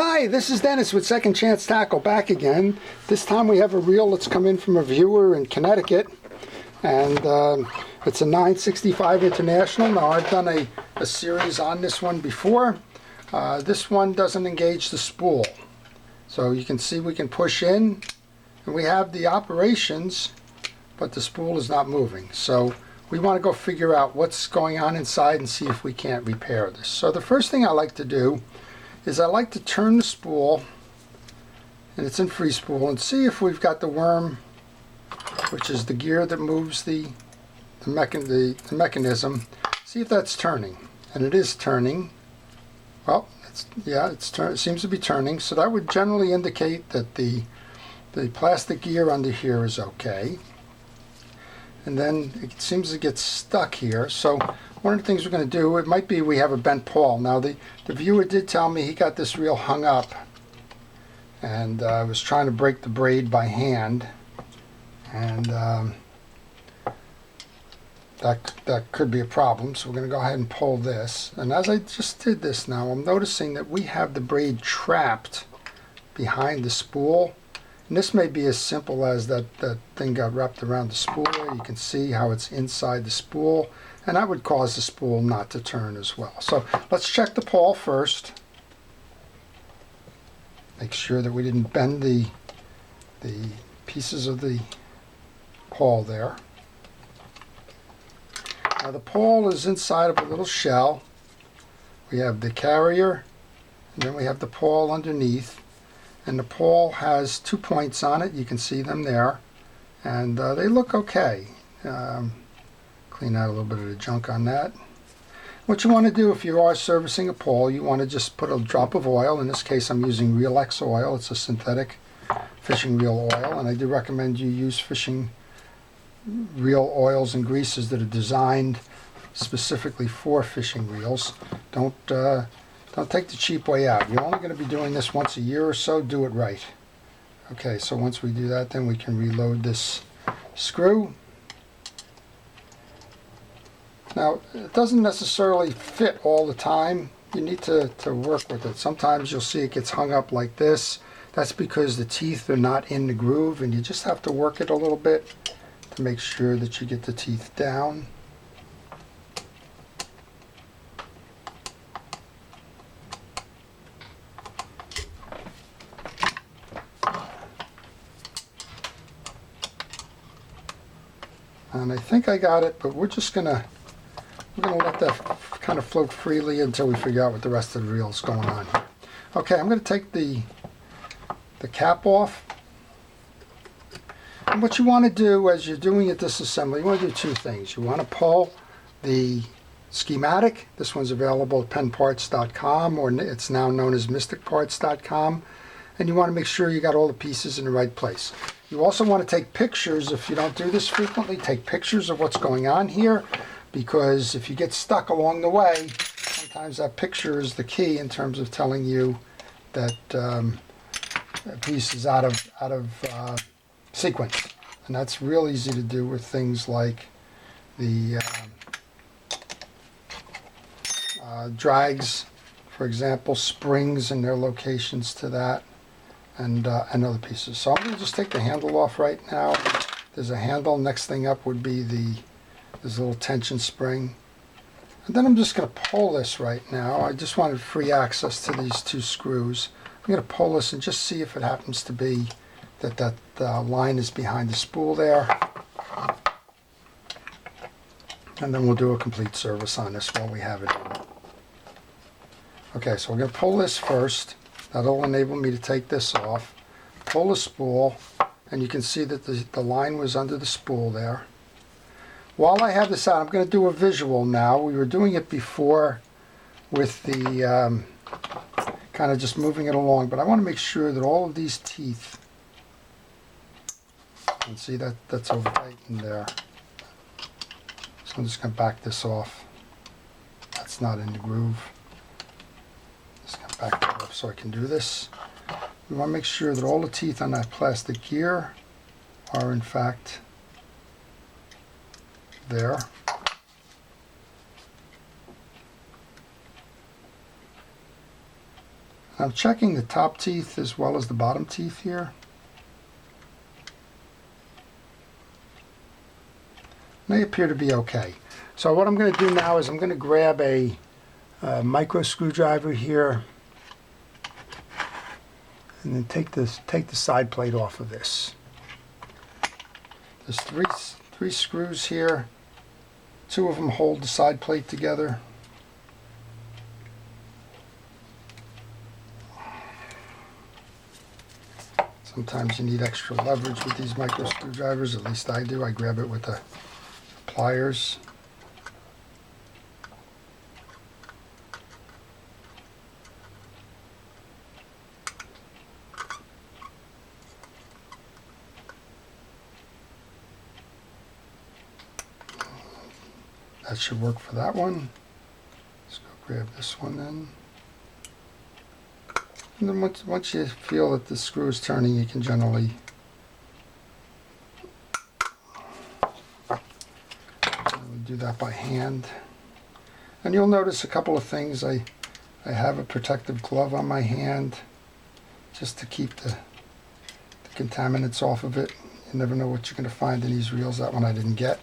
Hi, this is Dennis with Second Chance Tackle back again. This time we have a reel that's come in from a viewer in Connecticut, and it's a 965 International. Now I've done a series on this one before. This one doesn't engage the spool. So you can see we can push in, and we have the operations, but the spool is not moving. So we want to go figure out what's going on inside and see if we can't repair this. So the first thing I like to do is I like to turn the spool, and it's in free spool, and see if we've got the worm, which is the gear that moves the mechanism, see if that's turning. And it is turning. Well, it seems to be turning, so that would generally indicate that the plastic gear under here is okay. And then it seems to get stuck here. So one of the things we're going to do, it might be we have a bent pawl. Now the viewer did tell me he got this reel hung up, and was trying to break the braid by hand, and that could be a problem. So we're going to go ahead and pull this. And as I just did this now, I'm noticing that we have the braid trapped behind the spool. And this may be as simple as that thing got wrapped around the spool. You can see how it's inside the spool, and that would cause the spool not to turn as well. So let's check the pawl first. Make sure that we didn't bend the pieces of the pawl there. Now the pawl is inside of a little shell. We have the carrier, and then we have the pawl underneath. And the pawl has 2 points on it. You can see them there, and they look okay. Clean out a little bit of the junk on that. What you want to do if you are servicing a pawl, you want to just put a drop of oil. In this case, I'm using Real X oil. It's a synthetic fishing reel oil, and I do recommend you use fishing reel oils and greases that are designed specifically for fishing reels. Don't take the cheap way out. You're only going to be doing this once a year or so. Do it right. Okay, so once we do that, then we can reload this screw. Now, it doesn't necessarily fit all the time. You need to work with it. Sometimes you'll see it gets hung up like this. That's because the teeth are not in the groove, and you just have to work it a little bit to make sure that you get the teeth down. And I think I got it, but we're gonna let that kind of float freely until we figure out what the rest of the reel is going on here. Okay, I'm gonna take the cap off. And what you want to do as you're doing a disassembly, you want to do two things. You want to pull the schematic. This one's available at pennparts.com, or it's now known as mysticparts.com. And you want to make sure you got all the pieces in the right place. You also want to take pictures. If you don't do this frequently, take pictures of what's going on here, because if you get stuck along the way, sometimes that picture is the key in terms of telling you that a piece is out of sequence. And that's real easy to do with things like the drags, for example, springs and their locations to that, and other pieces. So I'm going to just take the handle off right now. There's a handle. Next thing up would be this little tension spring. And then I'm just going to pull this right now. I just wanted free access to these two screws. I'm going to pull this and just see if it happens to be that line is behind the spool there. And then we'll do a complete service on this while we have it in. Okay, so we're going to pull this first. That'll enable me to take this off. Pull the spool, and you can see that the line was under the spool there. While I have this out, I'm going to do a visual now. We were doing it before with the kind of just moving it along, but I want to make sure that all of these teeth, you can see that's over tightened there. So I'm just going to back this off. That's not in the groove. Just going to back that up so I can do this. We want to make sure that all the teeth on that plastic gear are in fact there. I'm checking the top teeth as well as the bottom teeth here. They appear to be okay. So what I'm going to do now is I'm going to grab a micro screwdriver here and then take the side plate off of this. There's three screws here. 2 of them hold the side plate together. Sometimes you need extra leverage with these micro screwdrivers, at least I do. I grab it with the pliers. That should work for that one. Let's go grab this one then. And then once you feel that the screw is turning, you can generally do that by hand. And you'll notice a couple of things. I have a protective glove on my hand just to keep the contaminants off of it. You never know what you're going to find in these reels. That one I didn't get.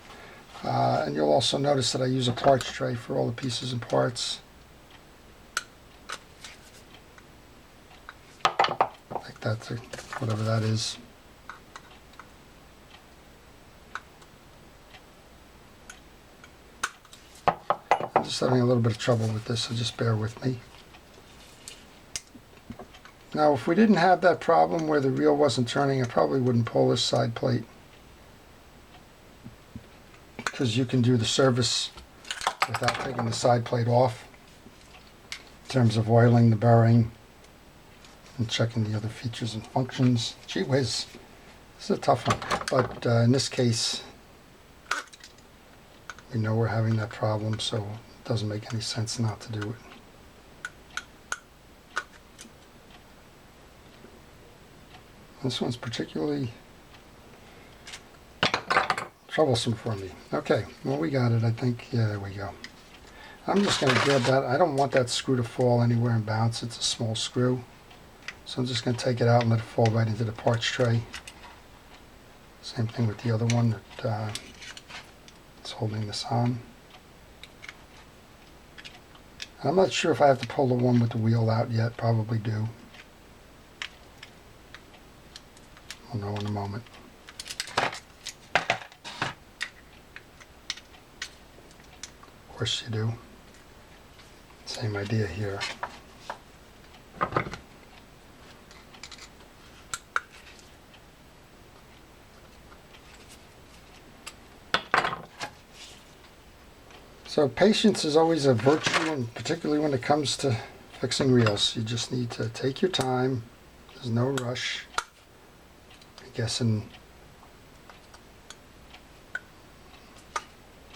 And you'll also notice that I use a parts tray for all the pieces and parts. Like that, whatever that is. I'm just having a little bit of trouble with this, so just bear with me. Now, if we didn't have that problem where the reel wasn't turning, I probably wouldn't pull this side plate, because you can do the service without taking the side plate off in terms of oiling the bearing and checking the other features and functions. Gee whiz, this is a tough one. But in this case, we know we're having that problem, so it doesn't make any sense not to do it. This one's particularly troublesome for me. Okay, well, we got it, I think. Yeah, there we go. I'm just going to grab that. I don't want that screw to fall anywhere and bounce. It's a small screw. So I'm just going to take it out and let it fall right into the parts tray. Same thing with the other one that it's holding this on. I'm not sure if I have to pull the one with the wheel out yet. Probably do. We'll know in a moment. Of course you do. Same idea here. So patience is always a virtue, and particularly when it comes to fixing reels. You just need to take your time. There's no rush. I guess in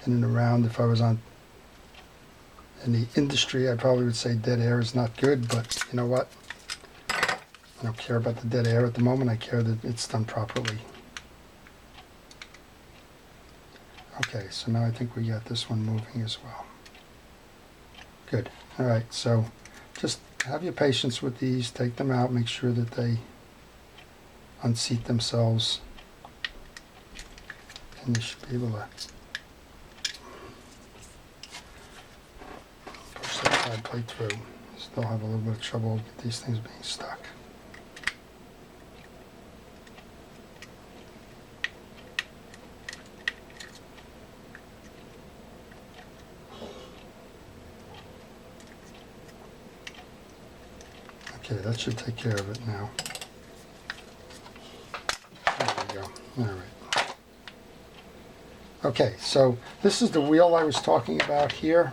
and around, if I was in the industry, I probably would say dead air is not good, but you know what? I don't care about the dead air at the moment. I care that it's done properly. Okay, so now I think we got this one moving as well. Good. All right, so just have your patience with these. Take them out. Make sure that they unseat themselves. And you should be able to push that side plate through. Still have a little bit of trouble with these things being stuck. Okay, that should take care of it now. There we go. All right. Okay, so this is the wheel I was talking about here.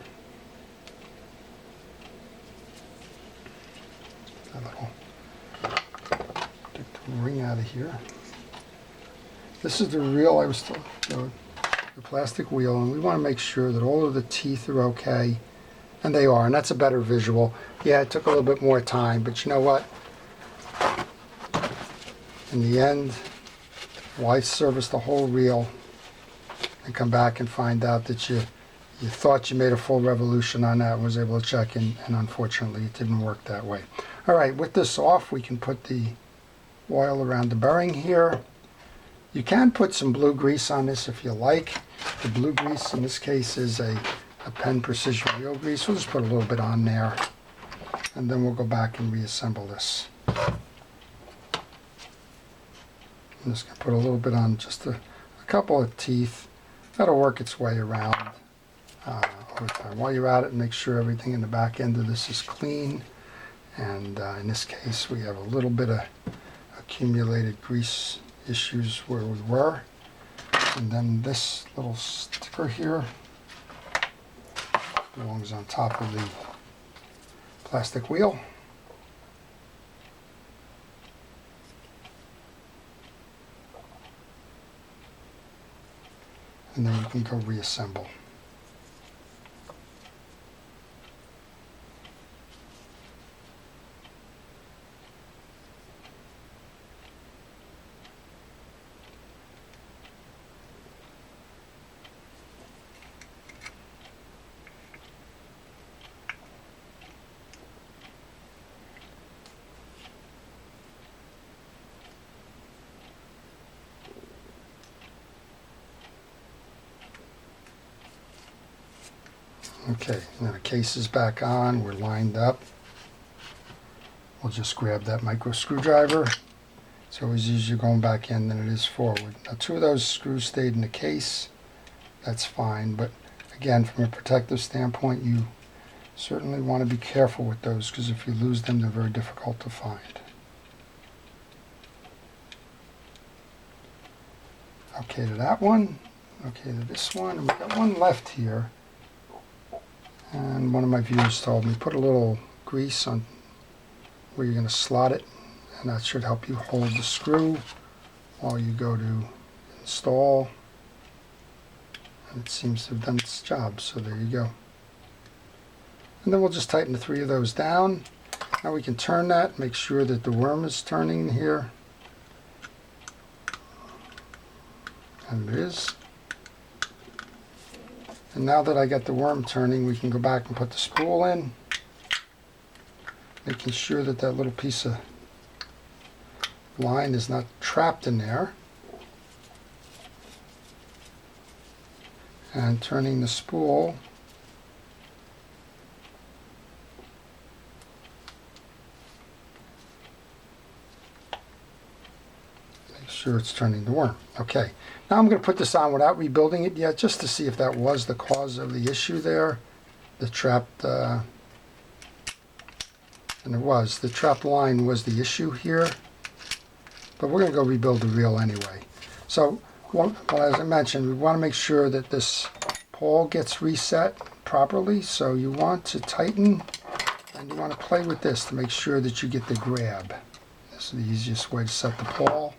Take the ring out of here. This is the reel I was talking about, the plastic wheel, and we want to make sure that all of the teeth are okay. And they are, and that's a better visual. Yeah, it took a little bit more time, but you know what? In the end, why service the whole reel and come back and find out that you you thought you made a full revolution on that and was able to check, and unfortunately it didn't work that way. All right, with this off, we can put the oil around the bearing here. You can put some blue grease on this if you like. The blue grease in this case is a Penn Precision Wheel Grease. We'll just put a little bit on there, and then we'll go back and reassemble this. I'm just going to put a little bit on, just a couple of teeth. That'll work its way around over time. While you're at it, make sure everything in the back end of this is clean. And in this case, we have a little bit of accumulated grease issues where we were. And then this little sticker here belongs on top of the plastic wheel. And then you can go reassemble. Okay, now the case is back on, we're lined up. We'll just grab that micro screwdriver. It's always easier going back in than it is forward. Now 2 of those screws stayed in the case. That's fine, but again, from a protective standpoint, you certainly want to be careful with those, because if you lose them, they're very difficult to find. Okay to that one, okay to this one, and we've got one left here. And one of my viewers told me, put a little grease on where you're going to slot it, and that should help you hold the screw while you go to install. And it seems to have done its job, so there you go. And then we'll just tighten the 3 of those down. Now we can turn that, make sure that the worm is turning here. And it is. And now that I got the worm turning, we can go back and put the spool in, making sure that that little piece of line is not trapped in there. And turning the spool. Make sure it's turning the worm. Okay. Now I'm going to put this on without rebuilding it yet, just to see if that was the cause of the issue there. The trapped, and it was, the trapped line was the issue here. But we're going to go rebuild the reel anyway. So, well, as I mentioned, we want to make sure that this pawl gets reset properly. So you want to tighten, and you want to play with this to make sure that you get the grab. This is the easiest way to set the pawl.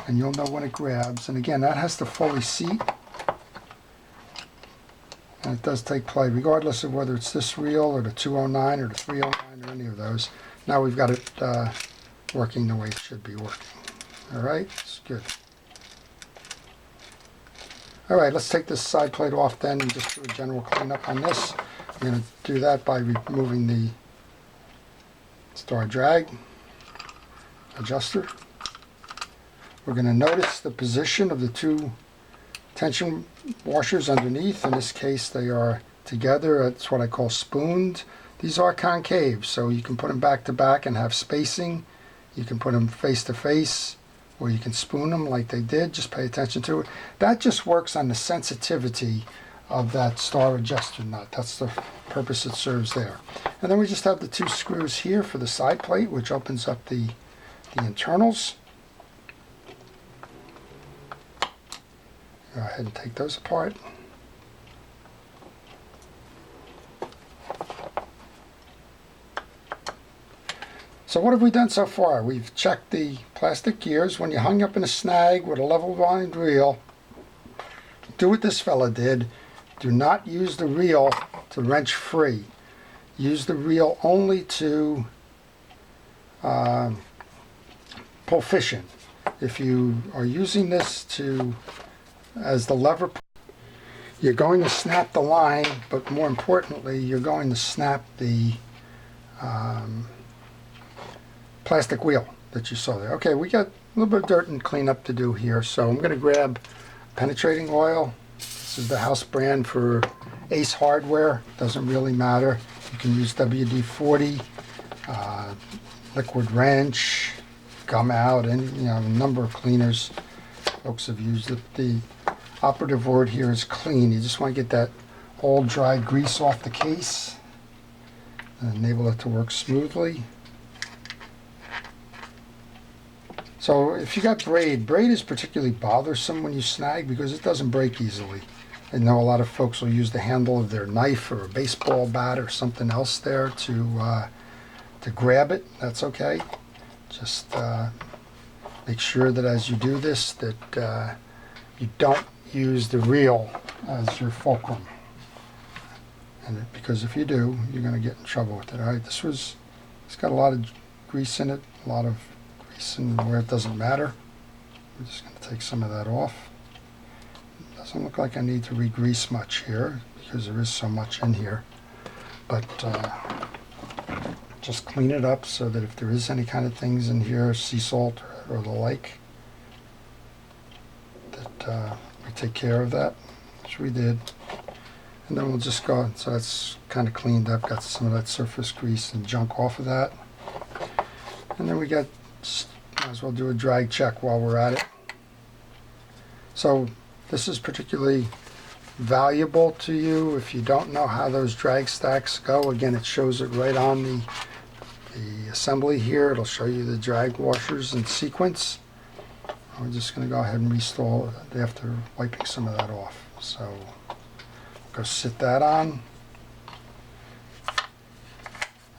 And you'll know when it grabs. And again, that has to fully seat. And it does take play, regardless of whether it's this reel or the 209 or the 309 or any of those. Now we've got it working the way it should be working. All right, it's good. All right, let's take this side plate off then and just do a general cleanup on this. I'm going to do that by removing the star drag adjuster. We're going to notice the position of the 2 tension washers underneath. In this case, they are together. That's what I call spooned. These are concave, so you can put them back to back and have spacing. You can put them face to face, or you can spoon them like they did. Just pay attention to it. That just works on the sensitivity of that star adjuster nut. That's the purpose it serves there. And then we just have the 2 screws here for the side plate, which opens up the internals. Go ahead and take those apart. So what have we done so far? We've checked the plastic gears. When you're hung up in a snag with a level wind reel, do what this fella did. Do not use the reel to wrench free. Use the reel only to pull fish in. If you are using this to as the lever, You're going to snap the line, but more importantly, you're going to snap the plastic wheel that you saw there. Okay, we got a little bit of dirt and cleanup to do here, so I'm going to grab penetrating oil. This is the house brand for Ace Hardware. Doesn't really matter. You can use WD-40, liquid wrench, gum out, and a number of cleaners folks have used it. The operative word here is clean. You just want to get that old dry grease off the case and enable it to work smoothly. So if you got braid is particularly bothersome when you snag because it doesn't break easily. I know a lot of folks will use the handle of their knife or a baseball bat or something else there to grab it. That's okay. Just make sure that as you do this that you don't use the reel as your fulcrum. And because if you do, you're going to get in trouble with it. All right, it's got a lot of grease in it, a lot of grease in where it doesn't matter. We're just going to take some of that off. Doesn't look like I need to re-grease much here because there is so much in here. But just clean it up so that if there is any kind of things in here, sea salt or the like, that we take care of that, which we did. And then we'll just go, so that's kind of cleaned up, got some of that surface grease and junk off of that. And then we got, might as well do a drag check while we're at it. So this is particularly valuable to you if you don't know how those drag stacks go. Again, it shows it right on the assembly here. It'll show you the drag washers in sequence. We're just going to go ahead and restore it after wiping some of that off. So go sit that on.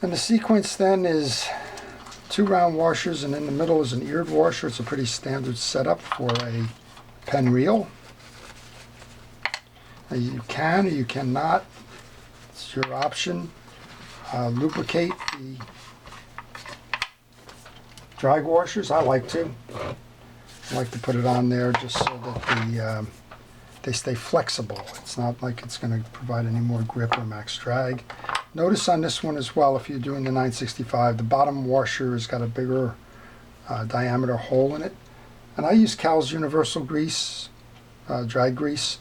And the sequence then is 2 round washers, and in the middle is an eared washer. It's a pretty standard setup for a Penn reel. Now you can or you cannot, it's your option, lubricate the drag washers. I like to. I like to put it on there just so that they stay flexible. It's not like it's going to provide any more grip or max drag. Notice on this one as well, if you're doing the 965, the bottom washer has got a bigger diameter hole in it. And I use Cal's Universal Grease, drag grease.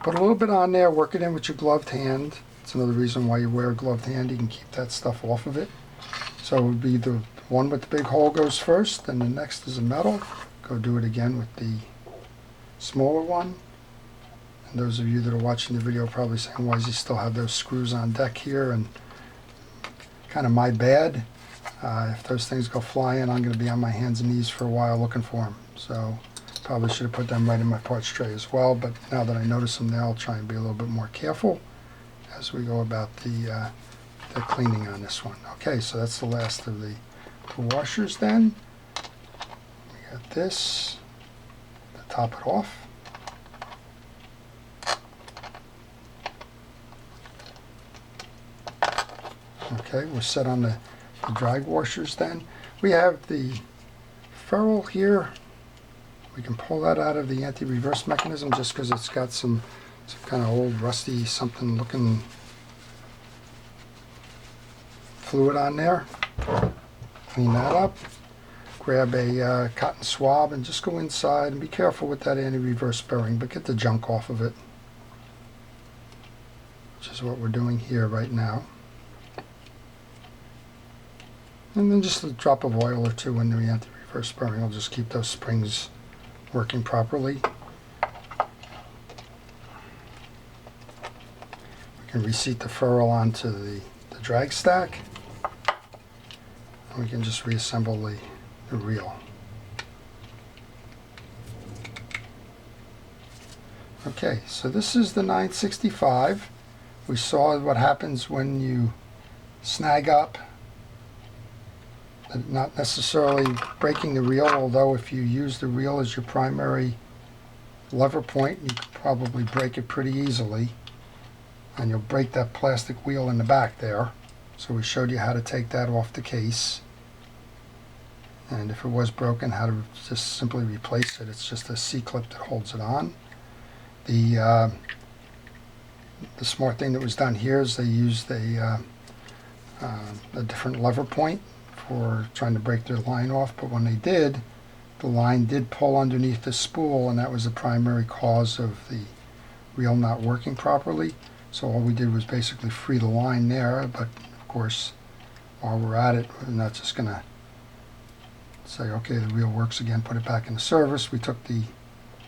Put a little bit on there, work it in with your gloved hand. It's another reason why you wear a gloved hand. You can keep that stuff off of it. So it would be the one with the big hole goes first, and the next is a metal. Go do it again with the smaller one. And those of you that are watching the video are probably saying, why does he still have those screws on deck here? And kind of my bad. If those things go flying, I'm going to be on my hands and knees for a while looking for them. So probably should have put them right in my parts tray as well. But now that I notice them now, I'll try and be a little bit more careful as we go about the cleaning on this one. Okay, so that's the last of the washers then. We got this to top it off. Okay, we're set on the drag washers then. We have the ferrule here. We can pull that out of the anti-reverse mechanism just because it's got some kind of old rusty something looking fluid on there. Clean that up. Grab a cotton swab and just go inside and be careful with that anti-reverse bearing, but get the junk off of it, which is what we're doing here right now. And then just a drop of oil or two in the anti-reverse bearing will just keep those springs working properly. We can reseat the ferrule onto the drag stack. And we can just reassemble the reel. Okay, so this is the 965. We saw what happens when you snag up. Not necessarily breaking the reel, although if you use the reel as your primary lever point, you could probably break it pretty easily. And you'll break that plastic wheel in the back there. So we showed you how to take that off the case. And if it was broken, how to just simply replace it. It's just a C-clip that holds it on. The the smart thing that was done here is they used a different lever point for trying to break their line off, but when they did, the line did pull underneath the spool, and that was the primary cause of the reel not working properly. So all we did was basically free the line there, but of course, while we're at it, we're not just going to say, okay, the reel works again, put it back into service. We took the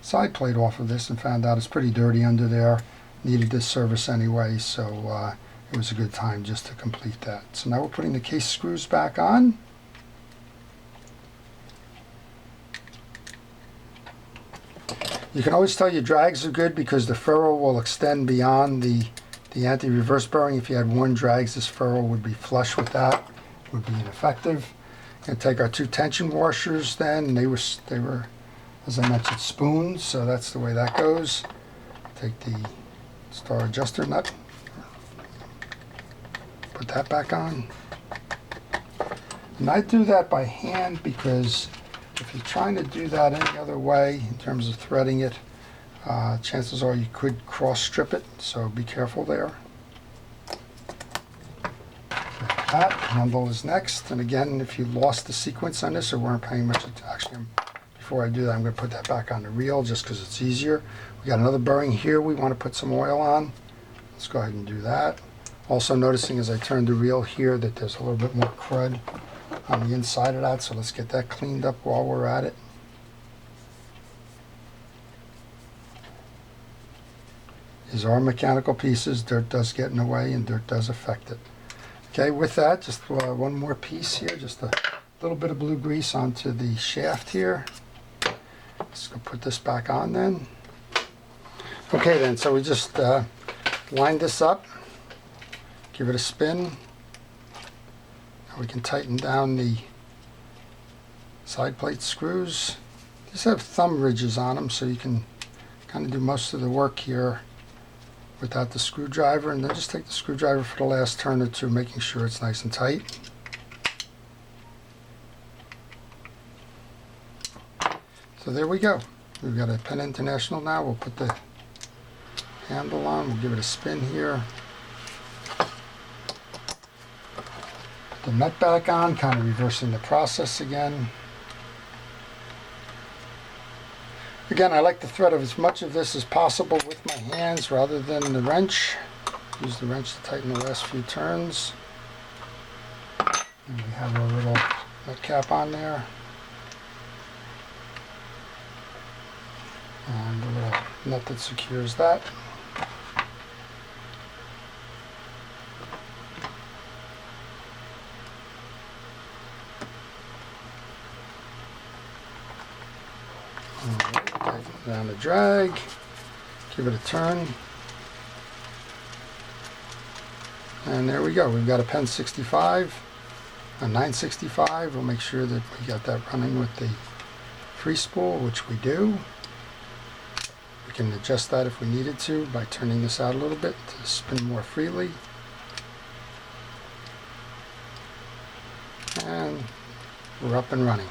side plate off of this and found out it's pretty dirty under there. Needed this service anyway, so it was a good time just to complete that. So now we're putting the case screws back on. You can always tell your drags are good because the furrow will extend beyond the anti-reverse bearing. If you had worn drags, this furrow would be flush with that. It would be ineffective. Going to take our 2 tension washers then, and they were, as I mentioned, spoons, so that's the way that goes. Take the star adjuster nut, put that back on. And I do that by hand because if you're trying to do that any other way in terms of threading it, chances are you could cross strip it, so be careful there. That handle is next, and again, if you lost the sequence on this or weren't paying much attention, actually, before I do that, I'm going to put that back on the reel just because it's easier. We got another bearing here we want to put some oil on. Let's go ahead and do that. Also noticing as I turn the reel here that there's a little bit more crud on the inside of that, so let's get that cleaned up while we're at it. These are mechanical pieces. Dirt does get in the way and dirt does affect it. Okay, with that, just one more piece here, just a little bit of blue grease onto the shaft here. Let's go put this back on then. Okay then, so we just line this up, give it a spin. Now we can tighten down the side plate screws. These have thumb ridges on them, so you can kind of do most of the work here without the screwdriver, and then just take the screwdriver for the last turn or two, making sure it's nice and tight. So there we go. We've got a Penn International now. We'll put the handle on. We'll give it a spin here. Put the nut back on, kind of reversing the process again. Again, I like to thread as much of this as possible with my hands rather than the wrench. Use the wrench to tighten the last few turns. And we have our little nut cap on there. And a little nut that secures that. Tighten down the drag, give it a turn, and there we go. We've got a Penn 65, a 965. We'll make sure that we got that running with the free spool, which we do. We can adjust that if we needed to by turning this out a little bit to spin more freely. And we're up and running.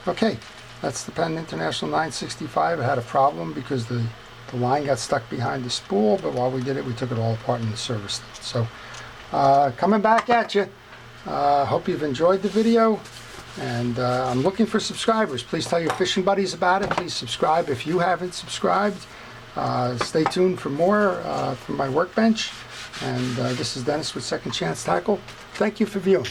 Okay. That's the Penn International 965. It had a problem because the line got stuck behind the spool, but while we did it, we took it all apart and serviced it. So, coming back at you. Hope you've enjoyed the video, and I'm looking for subscribers. Please tell your fishing buddies about it. Please subscribe if you haven't subscribed. Stay tuned for more from my workbench. And this is Dennis with Second Chance Tackle. Thank you for viewing.